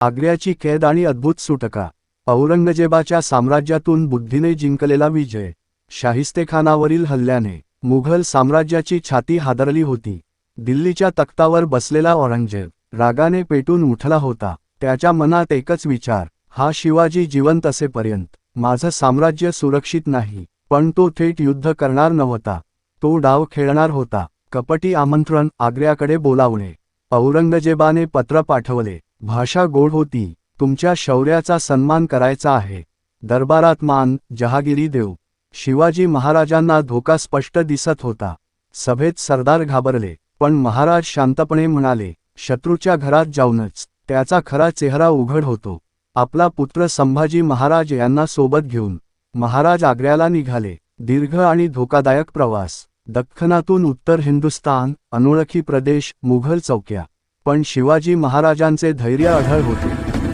आग्र्याची कैद आणि अद्भुत सुटका. औरंगजेबाच्या साम्राज्यातून बुद्धीने जिंकलेला विजय. शाहिस्तेखानावरील हल्ल्याने मुघल साम्राज्याची छाती हादरली होती. दिल्लीच्या तख्तावर बसलेला औरंगजेब रागाने पेटून उठला होता. त्याच्या मनात एकच विचार, हा शिवाजी जिवंत असेपर्यंत माझं साम्राज्य सुरक्षित नाही. पण तो थेट युद्ध करणार नव्हता. तो डाव खेळणार होता. कपटी आमंत्रण, आग्र्याकडे बोलावणे. औरंगजेबाने पत्र पाठवले. भाषा गोड होती. तुमच्या शौर्याचा सन्मान करायचा आहे. दरबारात मान, जहागिरी देऊ. शिवाजी महाराजांना धोका स्पष्ट दिसत होता. सभेत सरदार घाबरले, पण महाराज शांतपणे म्हणाले, शत्रूच्या घरात जाऊनच त्याचा खरा चेहरा उघड होतो. आपला पुत्र संभाजी महाराज यांना सोबत घेऊन महाराज आग्र्याला निघाले. दीर्घ आणि धोकादायक प्रवास. दख्खनातून उत्तर हिंदुस्तान, अनोळखी प्रदेश, मुघल चौक्या. पण शिवाजी महाराजांचे धैर्य अढळ होते.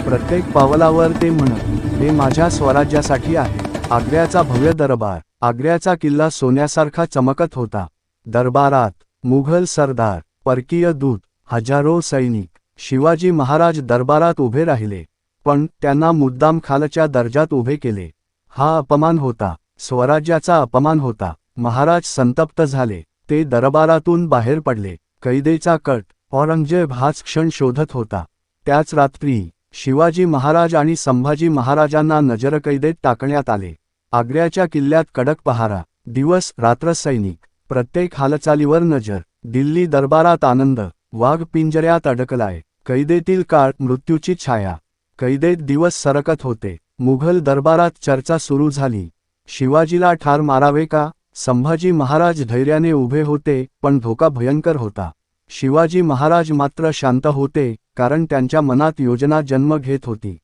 प्रत्येक पावलावर ते म्हणत, हे माझ्या स्वराज्यासाठी आहे. आग्र्याचा भव्य दरबार. आग्र्याचा किल्ला सोन्यासारखा चमकत होता. दरबारात मुघल सरदार, परकीय दूत, हजारो सैनिक. शिवाजी महाराज दरबारात उभे राहिले, पण त्यांना मुद्दाम खालच्या दर्जात उभे केले. हा अपमान होता. स्वराज्याचा अपमान होता. महाराज संतप्त झाले. ते दरबारातून बाहेर पडले. कैदेचा कट. औरंगजेब हाच क्षण शोधत होता. त्याच रात्री शिवाजी महाराज आणि संभाजी महाराजांना नजरकैदेत टाकण्यात आले. आग्र्याच्या किल्ल्यात कडक पहारा. दिवस रात्र सैनिक. प्रत्येक हालचालीवर नजर. दिल्ली दरबारात आनंद. वाघ पिंजऱ्यात अडकलाय. कैदेतील काळ, मृत्यूची छाया. कैदेत दिवस सरकत होते. मुघल दरबारात चर्चा सुरू झाली. शिवाजीला ठार मारावे का? संभाजी महाराज धैर्याने उभे होते, पण धोका भयंकर होता. शिवाजी महाराज मात्र शांत होते, कारण त्यांच्या मनात योजना जन्म घेत होती.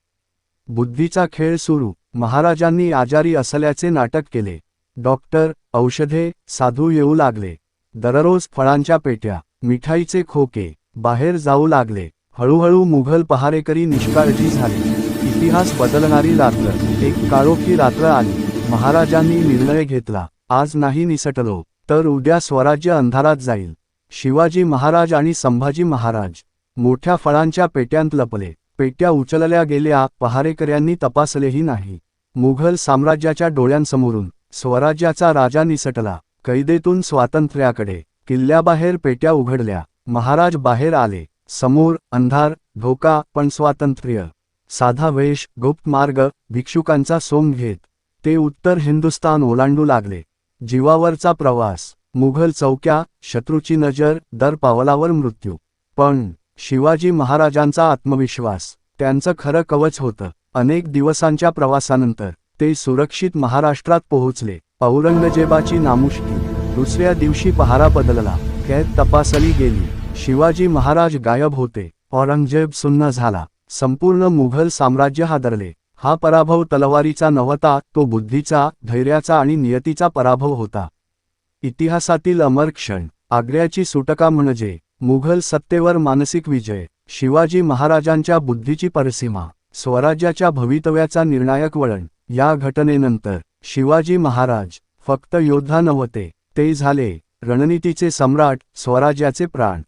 बुद्धीचा खेळ सुरू. महाराजांनी आजारी असल्याचे नाटक केले. डॉक्टर, औषधे, साधू येऊ लागले. दररोज फळांच्या पेट्या, मिठाईचे खोके बाहेर जाऊ लागले. हळूहळू मुघल पहारेकरी निष्काळजी झाले. इतिहास बदलणारी रात्र. एक काळोखी रात्र आली. महाराजांनी निर्णय घेतला, आज नाही निसटलो तर उद्या स्वराज्य अंधारात जाईल. शिवाजी महाराज आणि संभाजी महाराज मोठ्या फळांच्या पेट्यांत लपले. पेट्या उचलल्या गेल्या. पहारेकऱ्यांनी तपासलेही नाही. मुघल साम्राज्याच्या डोळ्यांसमोरून स्वराज्याचा राजा निसटला. कैदेतून स्वातंत्र्याकडे. किल्ल्याबाहेर पेट्या उघडल्या. महाराज बाहेर आले. समोर अंधार, धोका, पण स्वातंत्र्य. साधा वेश, गुप्त मार्ग, भिक्षुकांचा सोंग घेत ते उत्तर हिंदुस्तान ओलांडू लागले. जीवावरचा प्रवास. मुघल चौक्या, शत्रूची नजर, दर पावलावर मृत्यू. पण शिवाजी महाराजांचा आत्मविश्वास त्यांचं खरं कवच होतं. अनेक दिवसांच्या प्रवासानंतर ते सुरक्षित महाराष्ट्रात पोहोचले. औरंगजेबाची नामुष्की. दुसऱ्या दिवशी पहारा बदलला. कैद तपासली गेली. शिवाजी महाराज गायब होते. औरंगजेब सुन्न झाला. संपूर्ण मुघल साम्राज्य हादरले. हा पराभव तलवारीचा नव्हता, तो बुद्धीचा, धैर्याचा आणि नियतीचा पराभव होता. इतिहासातील अमर क्षण. आग्र्याची सुटका म्हणजे मुघल सत्तेवर मानसिक विजय. शिवाजी महाराजांच्या बुद्धीची परिसीमा. स्वराज्याच्या भवितव्याचा निर्णायक वळण. या घटनेनंतर शिवाजी महाराज फक्त योद्धा नव्हते, ते झाले रणनीतीचे सम्राट, स्वराज्याचे प्राण.